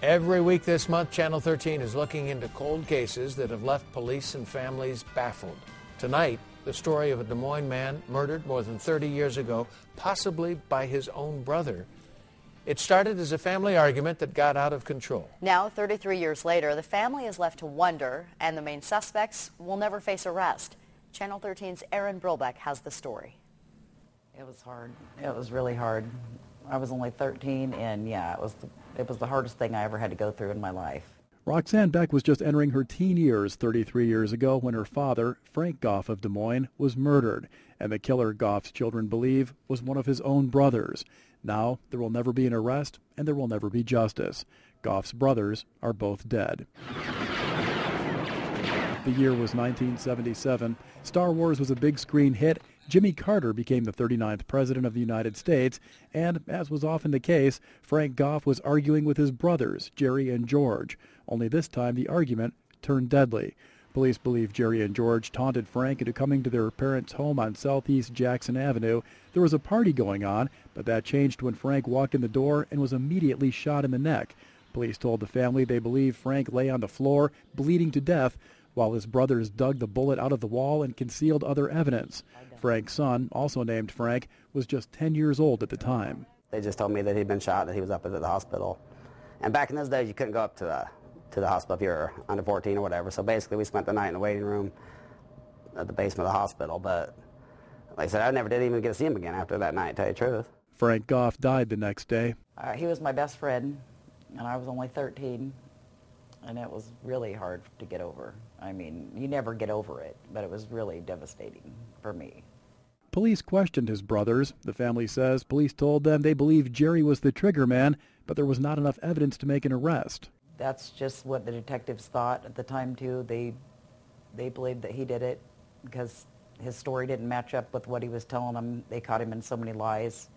Every week this month, Channel 13 is looking into cold cases that have left police and families baffled. Tonight, the story of a Des Moines man murdered more than 30 years ago, possibly by his own brother. It started as a family argument that got out of control. Now, 33 years later, the family is left to wonder, and the main suspects will never face arrest. Channel 13's Erin has the story. It was hard. It was really hard. I was only 13, and yeah, it was the hardest thing I ever had to go through in my life. Roxanne Beck was just entering her teen years 33 years ago when her father, Frank Goff of Des Moines, was murdered, and the killer Goff's children believe was one of his own brothers. Now, there will never be an arrest, and there will never be justice. Goff's brothers are both dead. The year was 1977. Star Wars was a big screen hit. Jimmy Carter became the 39th President of the United States, and, as was often the case, Frank Goff was arguing with his brothers, Jerry and George. Only this time the argument turned deadly. Police believe Jerry and George taunted Frank into coming to their parents' home on Southeast Jackson Avenue. There was a party going on, but that changed when Frank walked in the door and was immediately shot in the neck. Police told the family they believe Frank lay on the floor, bleeding to death, while his brothers dug the bullet out of the wall and concealed other evidence. Frank's son, also named Frank, was just 10 years old at the time. They just told me that he'd been shot, that he was up at the hospital. And back in those days, you couldn't go up to the hospital if you were under 14 or whatever. So basically, we spent the night in the waiting room at the basement of the hospital. But like I said, I never did even get to see him again after that night, to tell you the truth. Frank Goff died the next day. He was my best friend, and I was only 13. And it was really hard to get over. I mean, you never get over it, but it was really devastating for me. Police questioned his brothers. The family says police told them they believed Jerry was the trigger man, but there was not enough evidence to make an arrest. That's just what the detectives thought at the time, too. They believed that he did it because his story didn't match up with what he was telling them. They caught him in so many lies,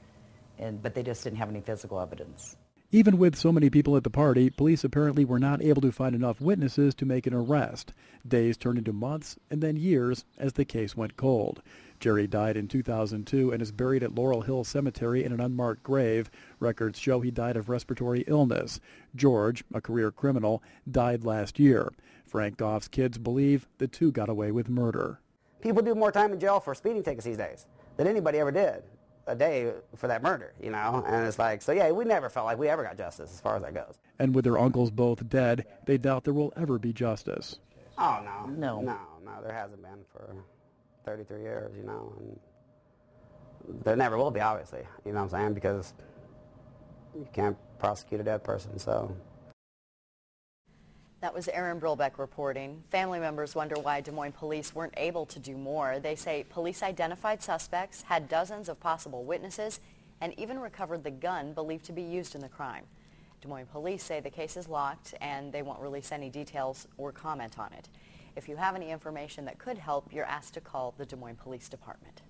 but they just didn't have any physical evidence. Even with so many people at the party, police apparently were not able to find enough witnesses to make an arrest. Days turned into months and then years as the case went cold. Jerry died in 2002 and is buried at Laurel Hill Cemetery in an unmarked grave. Records show he died of respiratory illness. George, a career criminal, died last year. Frank Goff's kids believe the two got away with murder. People do more time in jail for speeding tickets these days than anybody ever did a day for that murder, you know? And it's like, so yeah, we never felt like we ever got justice as far as that goes. And with their uncles both dead, they doubt there will ever be justice. Oh, no, there hasn't been for 33 years, you know, and there never will be, obviously, you know what I'm saying, because you can't prosecute a dead person, so. That was Erin reporting. Family members wonder why Des Moines police weren't able to do more. They say police identified suspects, had dozens of possible witnesses, and even recovered the gun believed to be used in the crime. Des Moines police say the case is locked and they won't release any details or comment on it. If you have any information that could help, you're asked to call the Des Moines Police Department.